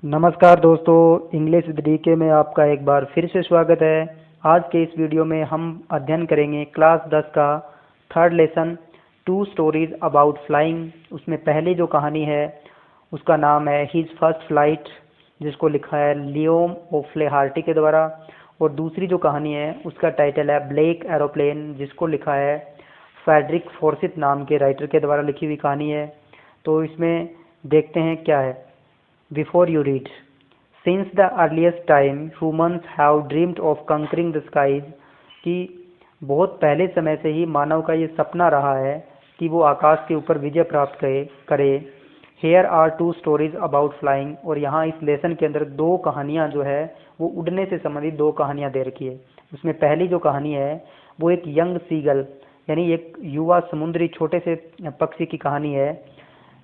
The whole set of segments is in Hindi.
नमस्कार दोस्तों, इंग्लिश विद डीके में आपका एक बार फिर से स्वागत है। आज के इस वीडियो में हम अध्ययन करेंगे क्लास 10 का third lesson two stories about flying. उसमें पहली जो कहानी है उसका नाम है हिज फर्स्ट फ्लाइट, जिसको लिखा है लियोम ओफ्लेहार्टी के द्वारा। और दूसरी जो कहानी है उसका टाइटल है ब्लैक एरोप्लेन, जिसको लिखा है फ्रेडरिक फॉर्सिथ नाम के राइटर के द्वारा लिखी हुई कहानी है। तो इसमें देखते हैं क्या है। Before you read, since the earliest time humans have dreamed of conquering the skies, कि बहुत पहले समय से ही मानव का ये सपना रहा है कि वो आकाश के ऊपर विजय प्राप्त करे। Here are two stories about flying, और यहाँ इस लेसन के अंदर दो कहानियाँ जो है वो उड़ने से संबंधित दो कहानियाँ दे रखी है। उसमें पहली जो कहानी है वो एक यंग सीगल यानी एक युवा समुद्री छोटे से पक्षी की कहानी है।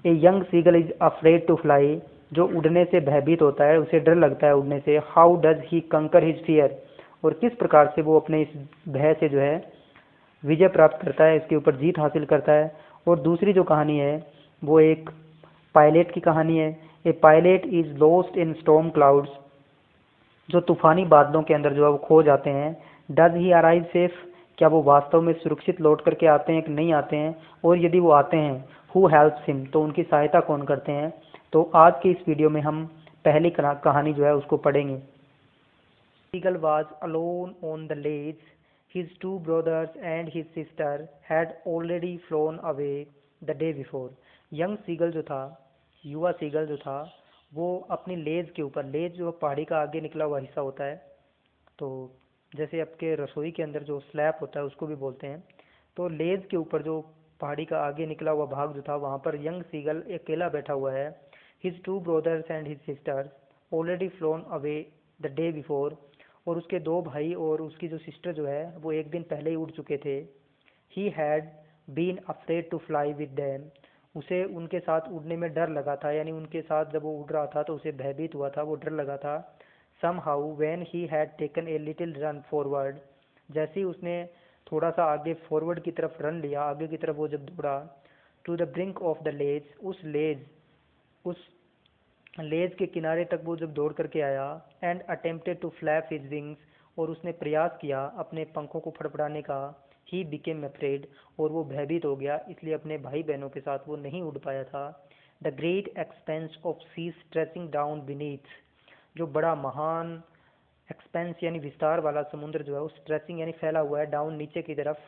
A young seagull is afraid to fly, जो उड़ने से भयभीत होता है, उसे डर लगता है उड़ने से। हाउ डज ही कंकर हिज फियर, और किस प्रकार से वो अपने इस भय से जो है विजय प्राप्त करता है, इसके ऊपर जीत हासिल करता है। और दूसरी जो कहानी है वो एक पायलट की कहानी है। A pilot is lost in storm clouds, जो तूफानी बादलों के अंदर जो है वो खो जाते हैं। डज ही अराइव सेफ, क्या वो वास्तव में सुरक्षित लौट करके आते हैं कि नहीं आते हैं, और यदि वो आते हैं हु हेल्प्स हिम, तो उनकी सहायता कौन करते हैं। तो आज के इस वीडियो में हम पहली कहानी जो है उसको पढ़ेंगे। Seagull was alone on the ledge. His two brothers and his sister had already flown away the day before. Young seagull जो था, युवा सीगल जो था, वो अपनी लेज के ऊपर, लेज जो पहाड़ी का आगे निकला हुआ हिस्सा होता है, तो जैसे आपके रसोई के अंदर जो स्लैब होता है उसको भी बोलते हैं। तो लेज के ऊपर जो पहाड़ी का आगे निकला हुआ भाग जो था, वहाँ पर यंग सीगल अकेला बैठा हुआ है। His two brothers and his sisters already phloem away the day before, और उसके दो भाई और उसकी जो सिस्टर जो है वो एक दिन पहले ही उड़ चुके थे। He had been afraid to fly with them, उसे उनके साथ उड़ने में डर लगा था, यानी उनके साथ जब वो उड़ रहा था तो उसे भयभीत हुआ था, वो डर लगा था। Somehow when he had taken a little run forward, जैसे ही उसने थोड़ा सा आगे फॉरवर्ड की तरफ रन लिया, आगे की तरफ वो जब दौड़ा, to the brink of the ledge, उस लेज के किनारे तक वो जब दौड़ करके आया, and attempted to flap his wings, और उसने प्रयास किया अपने पंखों को फड़फड़ाने का। ही बिकेम अफ्रेड, और वो भयभीत हो गया, इसलिए अपने भाई बहनों के साथ वो नहीं उड़ पाया था। The great expanse of sea stretching down beneath, जो बड़ा महान एक्सपेंस यानी विस्तार वाला समुद्र जो है वो स्ट्रेचिंग यानी फैला हुआ है डाउन नीचे की तरफ।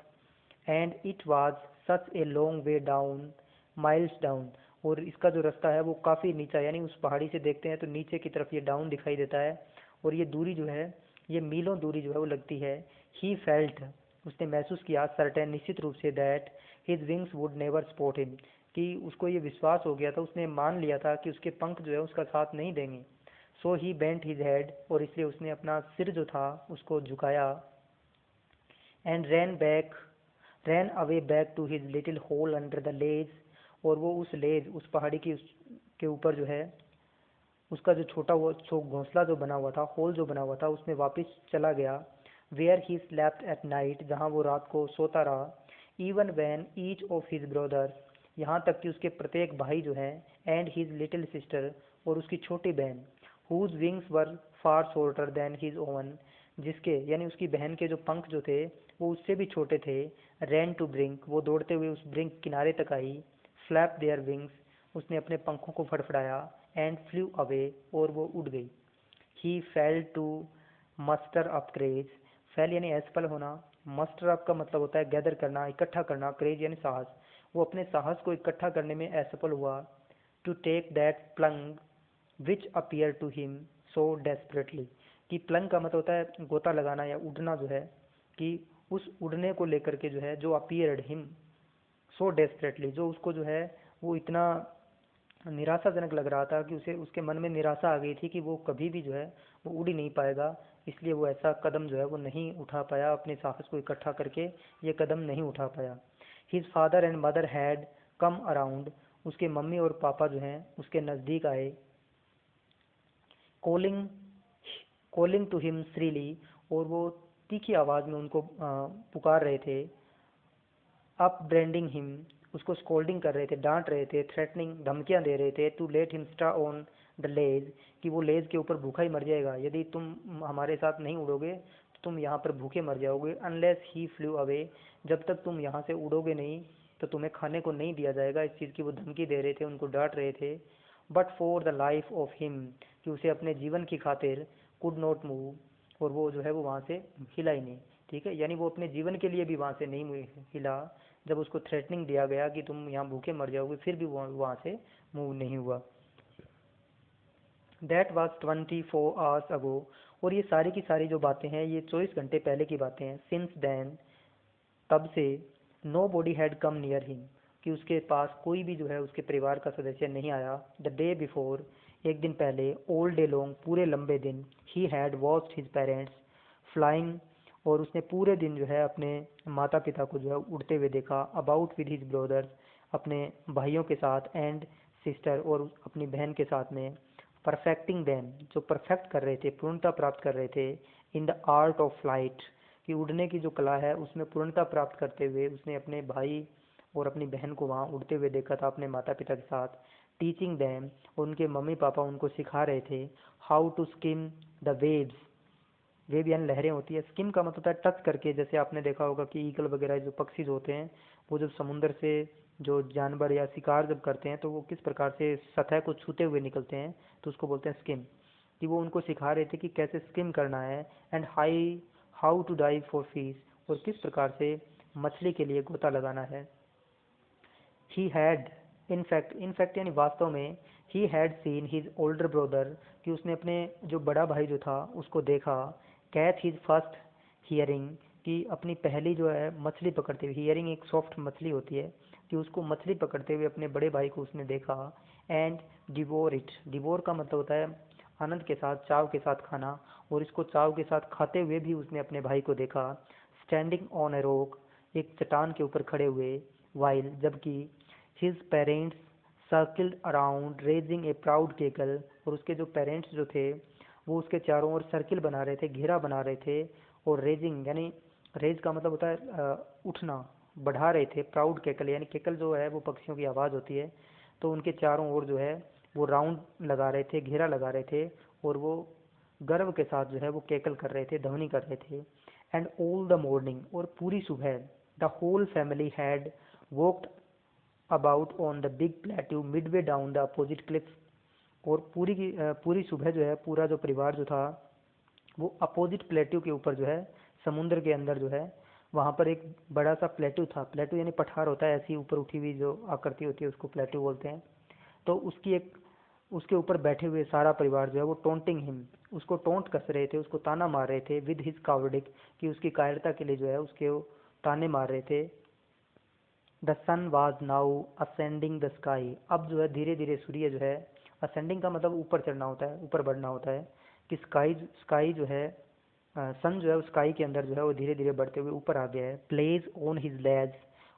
And it was such a long way down, miles down, और इसका जो रास्ता है वो काफ़ी नीचा, यानी उस पहाड़ी से देखते हैं तो नीचे की तरफ ये डाउन दिखाई देता है, और ये दूरी जो है ये मीलों दूरी जो है वो लगती है। ही फेल्ट, उसने महसूस किया, सर्टेन निश्चित रूप से, that his wings would never spot him, कि उसको ये विश्वास हो गया था, उसने मान लिया था कि उसके पंख जो है उसका साथ नहीं देंगे। So he bent his head, और इसलिए उसने अपना सिर जो था उसको झुकाया। And ran away back to his little hole under the ledge, और वो उस लेज, उस पहाड़ी की के ऊपर जो है उसका जो छोटा वो घोंसला जो बना हुआ था, होल जो बना हुआ था, उसमें वापस चला गया। Where he slept at night, जहाँ वो रात को सोता रहा। Even when each of his brothers, यहाँ तक कि उसके प्रत्येक भाई जो हैं, एंड हिज लिटिल सिस्टर, और उसकी छोटी बहन, हुज विंग्स वर फार शॉर्टर देन हिज ओवन, जिसके यानी उसकी बहन के जो पंख जो थे वो उससे भी छोटे थे। रैन टू ब्रिंक, वो दौड़ते हुए उस ब्रिंक किनारे तक आई। फ्लैप देयर विंग्स, उसने अपने पंखों को फड़फड़ाया। एंड फ्लू अवे, और वो उड़ गई। He fail to muster up courage, fail यानी असफल होना, मस्टर अप का मतलब होता है गैदर करना, इकट्ठा करना, करेज यानी साहस, वो अपने साहस को इकट्ठा करने में असफल हुआ। To take that plunge which appear to him so desperately, कि प्लंग का मतलब होता है गोता लगाना या उड़ना जो है, कि उस उड़ने को लेकर के जो है, जो अपीयर्ड हिम सो डेस्परेटली, जो उसको जो है वो इतना निराशाजनक लग रहा था कि उसे उसके मन में निराशा आ गई थी कि वो कभी भी जो है वो उड़ ही नहीं पाएगा, इसलिए वो ऐसा कदम जो है वो नहीं उठा पाया, अपने साहस को इकट्ठा करके ये कदम नहीं उठा पाया। His father and mother had come around, उसके मम्मी और पापा जो हैं उसके नज़दीक आए। कॉलिंग कॉलिंग टू हिम श्रीली, और वो तीखी आवाज़ में उनको पुकार रहे थे। अप ब्रेंडिंग हिम, उसको स्कोल्डिंग कर रहे थे, डांट रहे थे। थ्रेटनिंग, धमकियां दे रहे थे। To let him stay on the ledge, कि वो लेज के ऊपर भूखा ही मर जाएगा। यदि तुम हमारे साथ नहीं उड़ोगे तो तुम यहाँ पर भूखे मर जाओगे। अनलेस ही फ्लू अवे, जब तक तुम यहाँ से उड़ोगे नहीं तो तुम्हें खाने को नहीं दिया जाएगा। इस चीज़ की वो धमकी दे रहे थे, उनको डांट रहे थे। But for the life of him, कि उसे अपने जीवन की खातिर कुड नॉट मूव, और वो जो है वो वहाँ से हिला ही नहीं। ठीक है, यानी वो अपने जीवन के लिए भी वहाँ से नहीं हिला। जब उसको थ्रेटनिंग दिया गया कि तुम यहाँ भूखे मर जाओगे, फिर भी वो वहाँ से मूव नहीं हुआ। दैट वॉज 24 आवर्स अगो, और ये सारी की सारी जो बातें हैं ये 24 घंटे पहले की बातें हैं। सिंस देन, तब से, nobody had come near him, कि उसके पास कोई भी जो है उसके परिवार का सदस्य नहीं आया। द डे बिफोर, एक दिन पहले, ऑल डे लॉन्ग, पूरे लंबे दिन, he had watched his parents flying, और उसने पूरे दिन जो है अपने माता पिता को जो है उड़ते हुए देखा। अबाउट विद हिज ब्रदर्स, अपने भाइयों के साथ, एंड सिस्टर, और अपनी बहन के साथ में। परफेक्टिंग देम, जो परफेक्ट कर रहे थे, पूर्णता प्राप्त कर रहे थे। In the art of flight, कि उड़ने की जो कला है उसमें पूर्णता प्राप्त करते हुए उसने अपने भाई और अपनी बहन को वहाँ उड़ते हुए देखा था अपने माता पिता के साथ। टीचिंग दैम, उनके मम्मी पापा उनको सिखा रहे थे। How to skim the waves, wave यानी लहरें होती है। स्किम का मतलब होता है टच करके, जैसे आपने देखा होगा कि ईगल वगैरह जो पक्षी होते हैं वो जब समुद्र से जो जानवर या शिकार जब करते हैं तो वो किस प्रकार से सतह को छूते हुए निकलते हैं, तो उसको बोलते हैं स्किम। कि वो उनको सिखा रहे थे कि कैसे स्किम करना है। And how to dive for fish, और किस प्रकार से मछली के लिए गोता लगाना है। ही हैड, इनफैक्ट यानी वास्तव में, he had seen his older brother, कि उसने अपने जो बड़ा भाई जो था उसको देखा। कैच हिज फर्स्ट हियरिंग, कि अपनी पहली जो है मछली पकड़ते हुए, हियरिंग एक सॉफ्ट मछली होती है, कि उसको मछली पकड़ते हुए अपने बड़े भाई को उसने देखा। एंड डिवोर इट, डिवोर का मतलब होता है आनंद के साथ, चाव के साथ खाना, और इसको चाव के साथ खाते हुए भी उसने अपने भाई को देखा। स्टैंडिंग ऑन ए रॉक, एक चट्टान के ऊपर खड़े हुए। वाइल, जबकि his parents circled around raising a proud cackle, और उसके जो पेरेंट्स जो थे वो उसके चारों ओर सर्किल बना रहे थे, घेरा बना रहे थे। और रेजिंग यानी, रेज का मतलब होता है उठना, बढ़ा रहे थे। प्राउड केकल यानी केकल जो है वो पक्षियों की आवाज़ होती है, तो उनके चारों ओर जो है वो राउंड लगा रहे थे, घेरा लगा रहे थे, और वो गर्व के साथ जो है वो केकल कर रहे थे, ध्वनि कर रहे थे। एंड ऑल द मॉर्निंग, और पूरी सुबह, the whole family had walked about on the big plateau midway down the opposite cliff, और पूरी सुबह जो है पूरा जो परिवार जो था वो अपोजिट प्लेट्यू के ऊपर जो है, समुद्र के अंदर जो है वहाँ पर एक बड़ा सा प्लेट्यू था। प्लेट्यू यानी पठार होता है, ऐसी ऊपर उठी हुई जो आकृति होती है उसको प्लेट्यू बोलते हैं। तो उसके ऊपर बैठे हुए सारा परिवार जो है वो टोंटिंग हिम, उसको टोंट कस रहे थे, उसको ताना मार रहे थे। विद हिज कावर्डिक, कि उसकी कायरता के लिए जो है उसके वो ताने मार रहे थे। The sun was now ascending the sky, अब जो है धीरे धीरे सूर्य जो है, असेंडिंग का मतलब ऊपर चढ़ना होता है, ऊपर बढ़ना होता है। कि स्काई स्काई जो है, सन जो है स्काई के अंदर जो है वो धीरे धीरे बढ़ते हुए ऊपर आ गया है। प्लेज ऑन हिज लेज,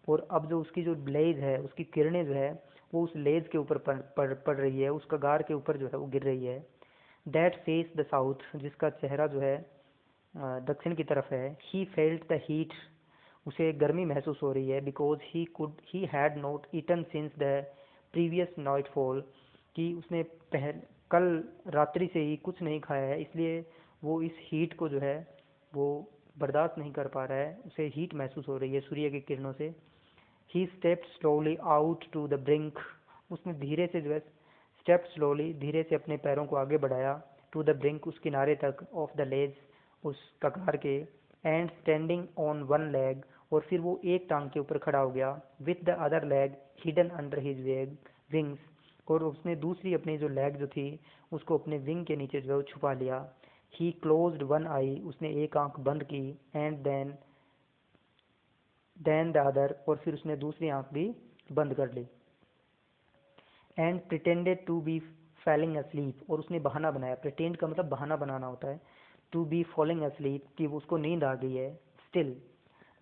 और अब जो उसकी जो ब्लेज है, उसकी किरणें जो है वो उस लेज के ऊपर पड़ रही है, उस कगार के ऊपर जो है वो गिर रही है। दैट फेस द साउथ, जिसका चेहरा जो है दक्षिण की तरफ है। ही फेल्ट द हीट, उसे गर्मी महसूस हो रही है। Because he had not eaten since the previous nightfall, कि उसने कल रात्रि से ही कुछ नहीं खाया है, इसलिए वो इस हीट को जो है वो बर्दाश्त नहीं कर पा रहा है, उसे हीट महसूस हो रही है सूर्य की किरणों से। He stepped slowly out to the brink, उसने धीरे से जो है स्टेप स्लोली, धीरे से अपने पैरों को आगे बढ़ाया। टू द ब्रिंक, उस किनारे तक। ऑफ द लेज, उस कगार के। And standing on one leg, और फिर वो एक टांग के ऊपर खड़ा हो गया। With the other leg hidden under his wings, और उसने दूसरी अपनी जो लेग जो थी उसको अपने विंग के नीचे जो है छुपा लिया। ही क्लोज्ड वन आई, उसने एक आंख बंद की। एंड देन द अदर, और फिर उसने दूसरी आंख भी बंद कर ली। And pretended to be falling asleep, और उसने बहाना बनाया। प्रिटेंड का मतलब बहाना बनाना होता है। टू बी फॉलिंग अस्लीप, कि उसको नींद आ गई है। Still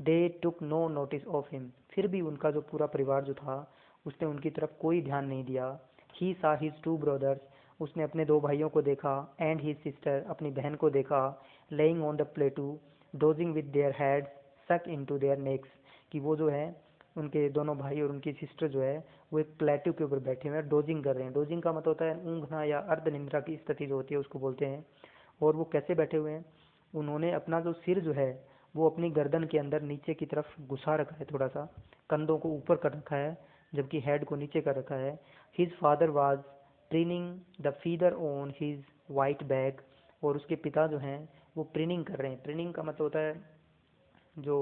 they took no notice of him, फिर भी उनका जो पूरा परिवार जो था उसने उनकी तरफ कोई ध्यान नहीं दिया। ही सा हिज टू ब्रदर्स, उसने अपने दो भाइयों को देखा। एंड हिज सिस्टर, अपनी बहन को देखा। Laying on the प्लेटू dosing with their heads सक इनटू देयर नेक्स, कि वो जो है उनके दोनों भाई और उनकी सिस्टर जो है वो एक प्लेट्यू के ऊपर बैठे हुए हैं, डोजिंग कर रहे हैं। डोजिंग का मतलब होता है ऊँघना या अर्ध निंद्रा की स्थिति जो होती है उसको बोलते हैं। और वो कैसे बैठे हुए हैं, उन्होंने अपना जो सिर जो है वो अपनी गर्दन के अंदर नीचे की तरफ घुसा रखा है, थोड़ा सा कंधों को ऊपर कर रखा है, जबकि हेड को नीचे कर रखा है। His father was preening the feather on his white back, और उसके पिता जो हैं वो प्रिनिंग कर रहे हैं। प्रिनिंग का मतलब होता है जो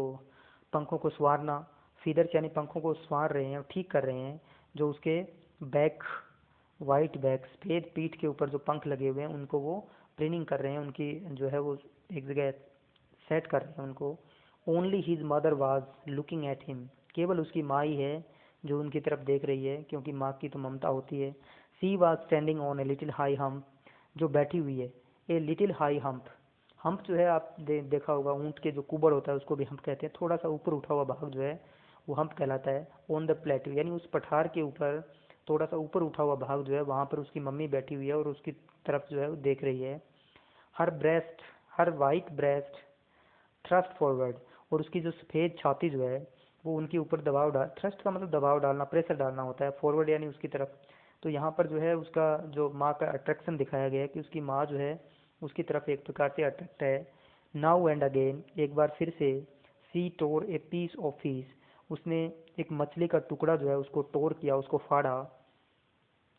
पंखों को संवारना, फीदर्स यानी पंखों को संवार रहे हैं और ठीक कर रहे हैं। जो उसके बैक, वाइट बैक, सफेद पीठ के ऊपर जो पंख लगे हुए हैं उनको वो प्रिनिंग कर रहे हैं, उनकी जो है वो एक जगह सेट कर रहे हैं उनको। Only his mother was looking at him, केवल उसकी माँ ही है जो उनकी तरफ देख रही है, क्योंकि माँ की तो ममता होती है। She was standing on a little high hump, जो बैठी हुई है। A little high hump, hump जो है आप देखा होगा, ऊँट के जो कुबर होता है उसको भी हम्प कहते हैं। थोड़ा सा ऊपर उठा हुआ भाग जो है वो हम्प कहलाता है। ऑन द प्लेट्यू यानी उस पठार के ऊपर थोड़ा सा ऊपर उठा हुआ भाग जो है वहाँ पर उसकी मम्मी बैठी हुई है और उसकी तरफ जो है वो देख रही है। हर ब्रेस्ट, हर वाइट ब्रेस्ट थ्रस्ट फॉरवर्ड, और उसकी जो सफ़ेद छाती जो है वो उनके ऊपर दबाव डाल, थ्रस्ट का मतलब दबाव डालना, प्रेशर डालना होता है, फॉरवर्ड यानी उसकी तरफ। तो यहाँ पर जो है उसका जो माँ का अट्रैक्शन दिखाया गया है कि उसकी माँ जो है उसकी तरफ एक प्रकार से अट्रैक्ट है। नाउ एंड अगेन, एक बार फिर से। सी टोर ए पीस ऑफ फिश, उसने एक मछली का टुकड़ा जो है उसको टोर किया, उसको फाड़ा।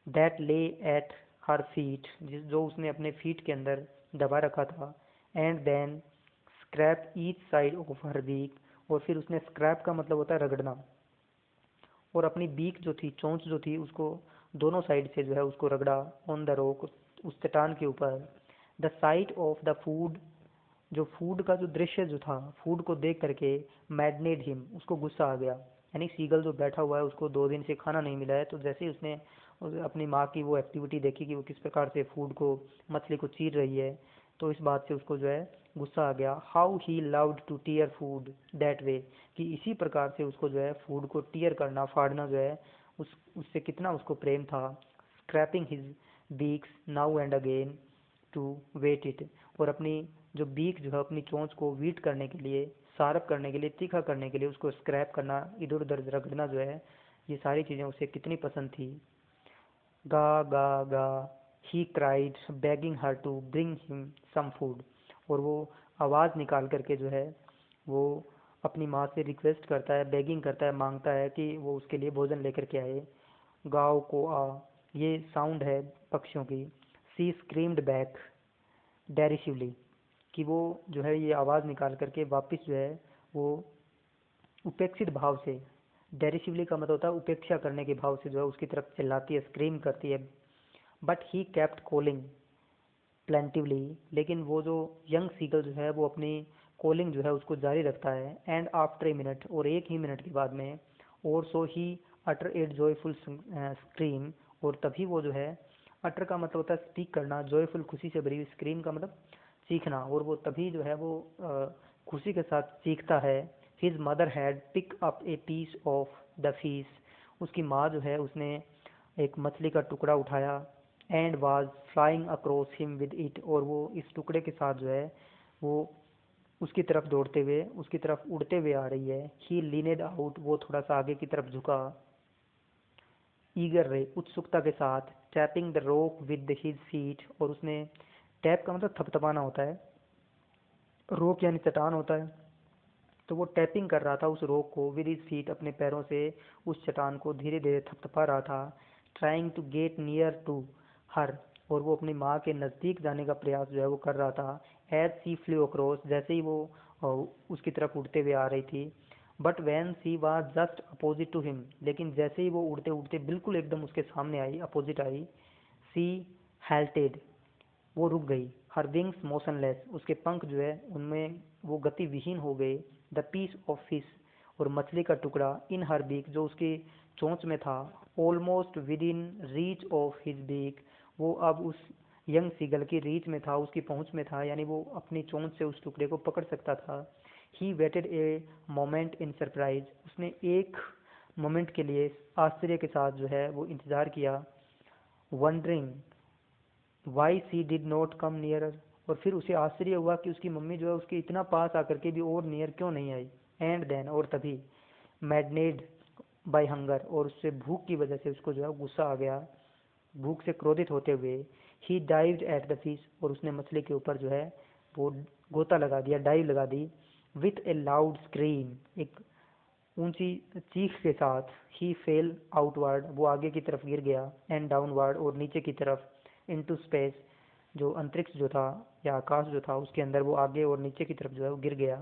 दैट ले एट हर फीट, जिस जो उसने अपने फीट के अंदर दबा रखा था। And then scrape each side of her beak, और फिर उसने स्क्रैप का मतलब होता है रगड़ना, और अपनी बीक जो थी, चोंच जो थी, उसको दोनों साइड से जो है उसको रगड़ा। ऑन द रॉक, उस चट्टान के ऊपर। The site of the food, जो फूड का जो दृश्य जो था, फूड को देख करके मैडनेड हिम, उसको गुस्सा आ गया। यानी सीगल जो बैठा हुआ है उसको 2 दिन से खाना नहीं मिला है, तो जैसे ही उसने अपनी माँ की वो एक्टिविटी देखी कि वो किस प्रकार से फूड को, मछली को चीर रही है, तो इस बात से उसको जो है गुस्सा आ गया। How he loved to tear food that way, कि इसी प्रकार से उसको जो है फूड को टीयर करना, फाड़ना जो है उससे कितना उसको प्रेम था। Scraping his beaks now and again to whet it, और अपनी जो बीक जो है अपनी चोंच को वीट करने के लिए, शार्प करने के लिए, तीखा करने के लिए उसको स्क्रैप करना, इधर उधर रगड़ना जो है, ये सारी चीज़ें उसे कितनी पसंद थी। Ga ga ga, he cried begging her to bring him some food, और वो आवाज़ निकाल करके जो है वो अपनी माँ से रिक्वेस्ट करता है, बेगिंग करता है, मांगता है कि वो उसके लिए भोजन लेकर के आए। गाँव को आ, ये साउंड है पक्षियों की। सी स्क्रीम्ड बैक डेरिसिवली, कि वो जो है ये आवाज़ निकाल करके वापस जो है वो उपेक्षित भाव से, डेरिसिवली का मतलब होता है उपेक्षा करने के भाव से जो है उसकी तरफ चिल्लाती है, स्क्रीम करती है। But he kept calling plaintively, लेकिन वो जो यंग सीगल जो है वो अपनी कॉलिंग जो है उसको जारी रखता है। एंड आफ्टर ए मिनट, और एक ही मिनट के बाद में, और सो ही अटर ए जॉयफुल स्क्रीम, और तभी वो जो है, अटर का मतलब होता है स्पीक करना, जॉयफुल खुशी से भरी हुई, स्क्रीम का मतलब चीखना, और वो तभी जो है वो खुशी के साथ चीखता है। His mother had pick up a piece of the fish, उसकी माँ जो है उसने एक मछली का टुकड़ा उठाया। And was flying across him with it, और वो इस टुकड़े के साथ जो है वो उसकी तरफ दौड़ते हुए, उसकी तरफ उड़ते हुए आ रही है। ही लीनेड आउट, वो थोड़ा सा आगे की तरफ झुका। ईगर रे, उत्सुकता के साथ। Tapping the rock with his feet, और उसने, टैप का मतलब थपथपाना होता है, रॉक यानी चट्टान होता है, तो वो टैपिंग कर रहा था उस रॉक को विद हिज फीट, अपने पैरों से उस चट्टान को धीरे धीरे थपथपा रहा था। Trying to get near to her, और वो अपनी माँ के नज़दीक जाने का प्रयास जो है वो कर रहा था। एज सी फ्लू अक्रॉस, जैसे ही वो उसकी तरफ उड़ते हुए आ रही थी। But when she was just opposite to him, लेकिन जैसे ही वो उड़ते उड़ते बिल्कुल एकदम उसके सामने आई, अपोजिट आई। सी हेल्टेड, वो रुक गई। हर विंग्स मोशनलेस, उसके पंख जो है उनमें वो गति विहीन हो गए। द पीस ऑफ फिश, और मछली का टुकड़ा, इन हर बीक, जो उसकी चोंच में था। Almost within reach of his beak, वो अब उस यंग सीगल की रीच में था, उसकी पहुंच में था, यानी वो अपनी चोंच से उस टुकड़े को पकड़ सकता था। He waited a moment in surprise, उसने एक मोमेंट के लिए आश्चर्य के साथ जो है वो इंतज़ार किया। Wondering why she did not come nearer, और फिर उसे आश्चर्य हुआ कि उसकी मम्मी जो है उसके इतना पास आकर के भी और नियर क्यों नहीं आई। एंड देन, और तभी। मैडनेड, बाय हंगर, और उससे भूख की वजह से उसको जो है गुस्सा आ गया, भूख से क्रोधित होते हुए ही डाइव्ड एट द फिश, और उसने मछली के ऊपर जो है वो गोता लगा दिया, डाइव लगा दी। विथ ए लाउड स्क्रीम, एक ऊंची चीख के साथ, ही फेल आउटवर्ड, वो आगे की तरफ गिर गया, एंड डाउनवर्ड, और नीचे की तरफ, इनटू स्पेस, जो अंतरिक्ष जो था या आकाश जो था उसके अंदर वो आगे और नीचे की तरफ जो है वो गिर गया।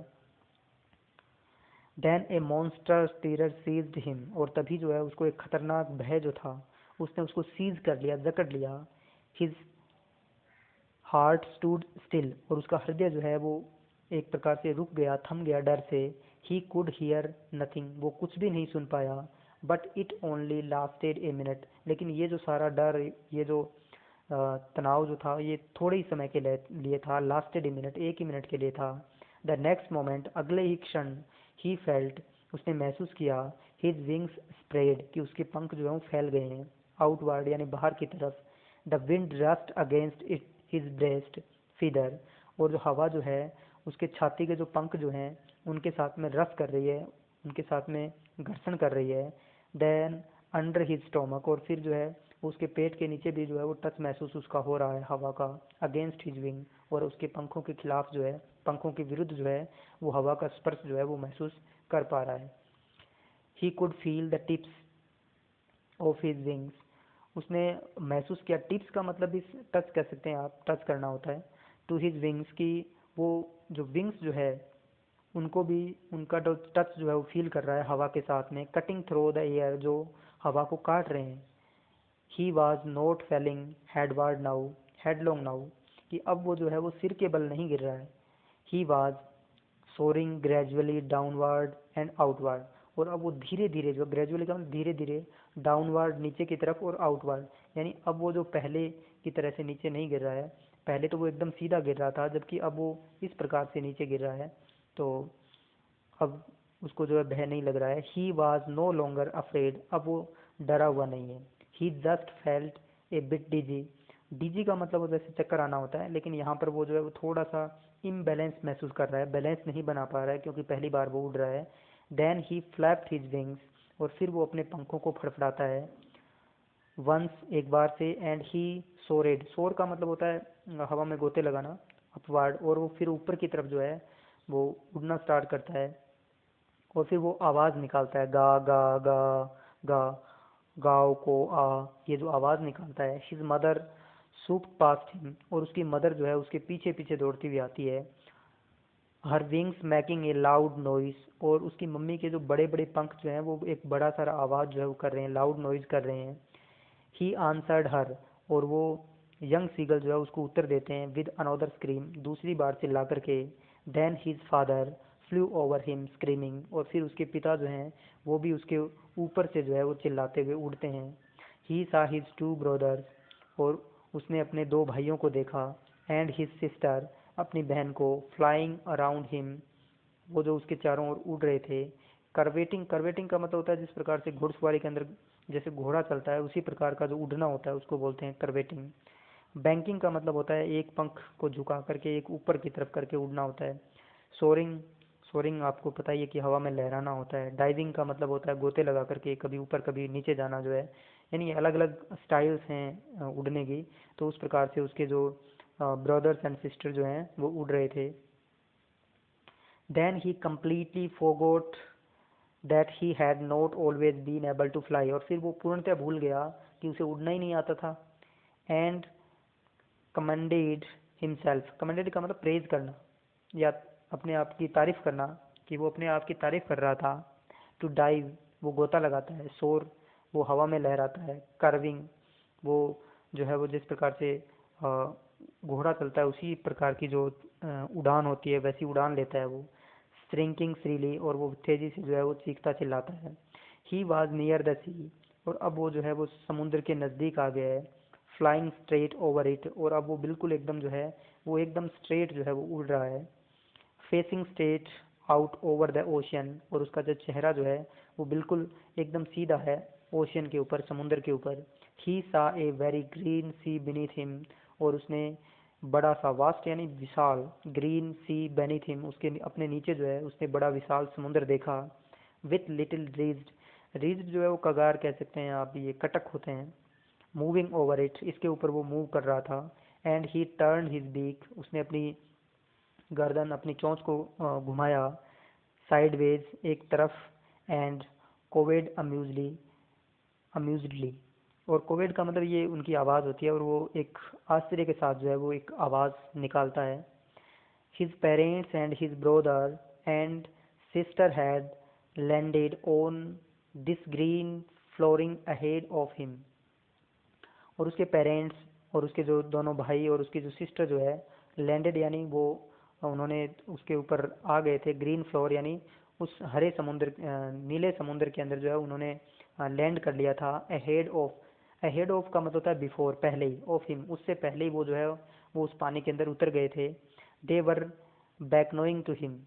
देन ए मॉन्स्टर टीरर सीज्ड हिम, और तभी जो है उसको एक खतरनाक भय जो था उसने उसको सीज कर लिया, जकड़ लिया। हिज हार्ट स्टूड स्टिल, और उसका हृदय जो है वो एक प्रकार से रुक गया, थम गया डर से। ही कुड हियर नथिंग, वो कुछ भी नहीं सुन पाया। But it only lasted a minute, लेकिन ये जो सारा डर, ये जो तनाव जो था ये थोड़े ही समय के लिए था। लास्टेड ए मिनट, एक ही मिनट के लिए था। द नेक्स्ट मोमेंट, अगले ही क्षण, ही फेल्ट, उसने महसूस किया, हिज विंग्स स्प्रेड, कि उसके पंख जो है वो फैल गए हैं आउटवर्ड यानी बाहर की तरफ। The wind rust against it his breast feather, और जो हवा जो है उसके छाती के जो पंख जो हैं उनके साथ में रस कर रही है, उनके साथ में घर्षण कर रही है। देन अंडर हिज स्टोमक, और फिर जो है उसके पेट के नीचे भी जो है वो टच महसूस उसका हो रहा है हवा का। अगेंस्ट हिज विंग, और उसके पंखों के खिलाफ जो है, पंखों के विरुद्ध जो है वो हवा का स्पर्श जो है वो महसूस कर पा रहा है। He could feel the tips of his wings, उसने महसूस किया, टिप्स का मतलब भी टच कर सकते हैं आप, टच करना होता है, टू हिज विंग्स की, वो जो विंग्स जो है उनको भी, उनका जो टच जो है वो फील कर रहा है हवा के साथ में। कटिंग थ्रो द एयर, जो हवा को काट रहे हैं। He was not falling headward now, headlong now, कि अब वो जो है वो सिर के बल नहीं गिर रहा है। He was soaring gradually downward and outward, और अब वो धीरे धीरे, जो ग्रेजुअली का मतलब धीरे धीरे, डाउनवर्ड नीचे की तरफ, और आउटवर्ड यानी अब वो जो पहले की तरह से नीचे नहीं गिर रहा है, पहले तो वो एकदम सीधा गिर रहा था जबकि अब वो इस प्रकार से नीचे गिर रहा है, तो अब उसको जो है भय नहीं लग रहा है। He was no longer afraid, अब वो डरा हुआ नहीं है। He just felt a bit dizzy, dizzy का मतलब वो जैसे चक्कर आना होता है, लेकिन यहाँ पर वो जो है वो थोड़ा सा इम्बैलेंस महसूस कर रहा है, बैलेंस नहीं बना पा रहा है क्योंकि पहली बार वो उड़ रहा है। Then he flapped his wings, और फिर वो अपने पंखों को फड़फड़ाता है, वंस एक बार से, एंड ही सोरेड, सोर का मतलब होता है हवा में गोते लगाना, अपवार्ड, और वो फिर ऊपर की तरफ जो है वो उड़ना स्टार्ट करता है, और फिर वो आवाज़ निकालता है, गा गा गा गा, गाओ को आ, ये जो आवाज़ निकालता है। His mother soup past him, और उसकी मदर जो है उसके पीछे पीछे दौड़ती हुई आती है। हर wings making a loud noise, और उसकी मम्मी के जो बड़े बड़े पंख जो हैं वो एक बड़ा सारा आवाज़ जो है वो कर रहे हैं, लाउड नॉइज कर रहे हैं। ही आंसर्ड हर, और वो यंग सीगल जो है उसको उत्तर देते हैं, विद अनदर स्क्रीम, दूसरी बार चिल्ला करके। Then his father flew over him screaming, और फिर उसके पिता जो हैं वो भी उसके ऊपर से जो है वो चिल्लाते हुए उड़ते हैं। ही सा हिज टू ब्रदर्स, और उसने अपने दो भाइयों को देखा, एंड हिज सिस्टर, अपनी बहन को, फ्लाइंग अराउंड हिम, वो जो उसके चारों ओर उड़ रहे थे। करवेटिंग, करवेटिंग का मतलब होता है जिस प्रकार से घुड़सवारी के अंदर जैसे घोड़ा चलता है उसी प्रकार का जो उड़ना होता है उसको बोलते हैं करवेटिंग। बैंकिंग का मतलब होता है एक पंख को झुका करके एक ऊपर की तरफ करके उड़ना होता है। सोरिंग, सोरिंग आपको पता ही है कि हवा में लहराना होता है। डाइविंग का मतलब होता है गोते लगा करके कभी ऊपर कभी नीचे जाना जो है, यानी अलग अलग स्टाइल्स हैं उड़ने की, तो उस प्रकार से उसके जो ब्रदर्स एंड सिस्टर जो हैं वो उड़ रहे थे। Then he completely forgot that he had not always been able to fly, और फिर वो पूर्णतः भूल गया कि उसे उड़ना ही नहीं आता था। एंड commended himself, commended का मतलब प्रेज करना या अपने आप की तारीफ करना, कि वो अपने आप की तारीफ कर रहा था। टू डाइव, वो गोता लगाता है। सोर, वो हवा में लहराता है। कर्विंग, वो जो है वो जिस प्रकार से घोड़ा चलता है उसी प्रकार की जो उड़ान होती है वैसी उड़ान लेता है वो। श्रिंकिंग फ्रीली, और वो तेजी से जो है वो चीखता चिल्लाता है। ही वॉज नियर द सी, और अब वो जो है वो समुद्र के नज़दीक आ गया है। फ्लाइंग स्ट्रेट ओवर इट, और अब वो बिल्कुल एकदम जो है वो एकदम स्ट्रेट जो है वो उड़ रहा है। Facing straight out over the ocean, और उसका जो चेहरा जो है वो बिल्कुल एकदम सीधा है ओशियन के ऊपर, समुद्र के ऊपर। He saw a very green sea beneath him, और उसने बड़ा सा, वास्ट यानी विशाल, ग्रीन सी बेनीथ हिम, उसके अपने नीचे जो है उसने बड़ा विशाल समुद्र देखा। विथ लिटिल ड्रीज, रीच्ड जो है वो कगार कह सकते हैं आप, ये कटक होते हैं। मूविंग ओवर इट, इसके ऊपर वो मूव कर रहा था। And he turn his beak, उसने अपनी गर्दन, अपनी चोंच को घुमाया साइडवेज एक तरफ। एंड कोवेड अम्यूजडली, और कोवेड का मतलब ये उनकी आवाज़ होती है, और वो एक आश्चर्य के साथ जो है वो एक आवाज़ निकालता है। His parents and his brother and sister had landed on this green flooring ahead of him, और उसके पेरेंट्स और उसके जो दोनों भाई और उसकी जो सिस्टर जो है, लैंडेड यानी वो उन्होंने उसके ऊपर आ गए थे। ग्रीन फ्लोर यानी उस हरे समुद्र, नीले समुद्र के अंदर जो है उन्होंने लैंड कर लिया था। अहेड ऑफ, अहेड ऑफ का मतलब होता है बिफोर, पहले ही, ऑफ हिम उससे पहले ही वो जो है वो उस पानी के अंदर उतर गए थे। दे वर बैकनोइंग टू हिम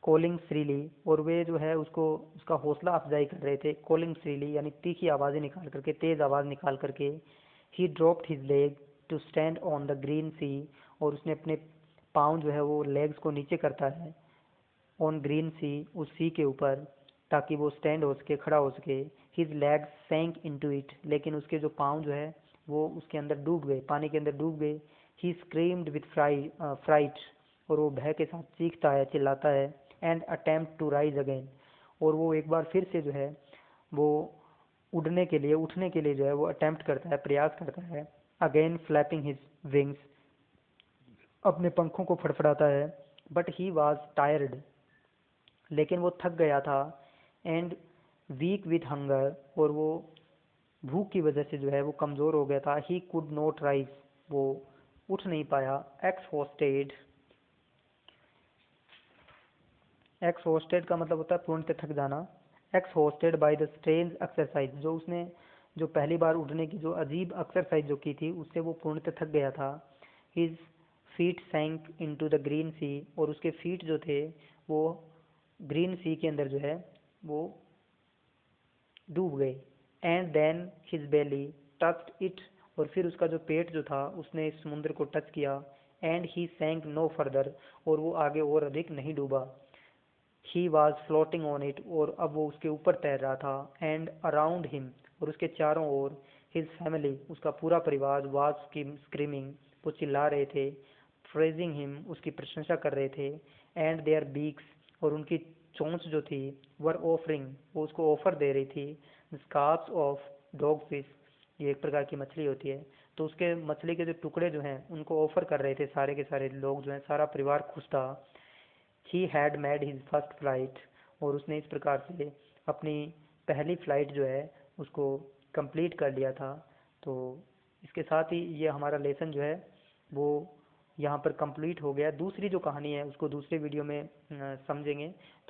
कॉलिंग श्रीली, और वे जो है उसको उसका हौसला अफजाई कर रहे थे। कॉलिंग श्रीली यानी तीखी आवाज़ें निकाल करके, तेज़ आवाज़ निकाल करके। He dropped his leg to stand on the green sea, और उसने अपने पाँव जो है वो लेग्स को नीचे करता है ऑन ग्रीन सी, उस सी के ऊपर, ताकि वो स्टैंड हो सके, खड़ा हो सके। हिज लेग्स सैंक इनटू इट, लेकिन उसके जो पाँव जो है वो उसके अंदर डूब गए, पानी के अंदर डूब गए। ही स्क्रीम्ड विथ फ्राइट, और वो भय के साथ चीखता है, चिल्लाता है। And attempt to rise again, और वो एक बार फिर से जो है वो उड़ने के लिए, उठने के लिए जो है वो अटेम्प्ट करता है, प्रयास करता है। अगेन फ्लैपिंग हिज विंग्स, अपने पंखों को फड़फड़ाता है। बट ही वॉज टायर्ड, लेकिन वो थक गया था। एंड वीक विथ हंगर, और वो भूख की वजह से जो है वो कमज़ोर हो गया था। ही कुड नॉट राइज, वो उठ नहीं पाया। एक्सहॉस्टेड, एक्सहॉस्टेड का मतलब होता है पूर्णतः थक जाना। Exhausted by the strange exercise, जो उसने जो पहली बार उड़ने की जो अजीब एक्सरसाइज जो की थी उससे वो पूर्णतः थक गया था। His feet sank into the green sea, और उसके फीट जो थे वो ग्रीन सी के अंदर जो है वो डूब गए। And then his belly touched it, और फिर उसका जो पेट जो था उसने इस समुद्र को टच किया। एंड ही सैंक नो फर्दर, और वो आगे और अधिक नहीं डूबा। He was floating on it, और अब वो उसके ऊपर तैर रहा था। एंड अराउंड हिम, और उसके चारों ओर, हिज फैमिली, उसका पूरा परिवार, वॉज स्क्रीमिंग, वो चिल्ला रहे थे। प्रेजिंग हिम, उसकी प्रशंसा कर रहे थे। एंड देयर बीक्स, और उनकी चोंच जो थी, वर ऑफरिंग, वो उसको ऑफर दे रही थी। स्कार्प्स ऑफ डॉग फिश, ये एक प्रकार की मछली होती है, तो उसके मछली के जो टुकड़े जो हैं उनको ऑफर कर रहे थे सारे के सारे लोग जो हैं, सारा परिवार खुश था। He had made his first flight, और उसने इस प्रकार से अपनी पहली फ्लाइट जो है उसको कंप्लीट कर लिया था। तो इसके साथ ही ये हमारा लेसन जो है वो यहाँ पर कंप्लीट हो गया। दूसरी जो कहानी है उसको दूसरे वीडियो में समझेंगे।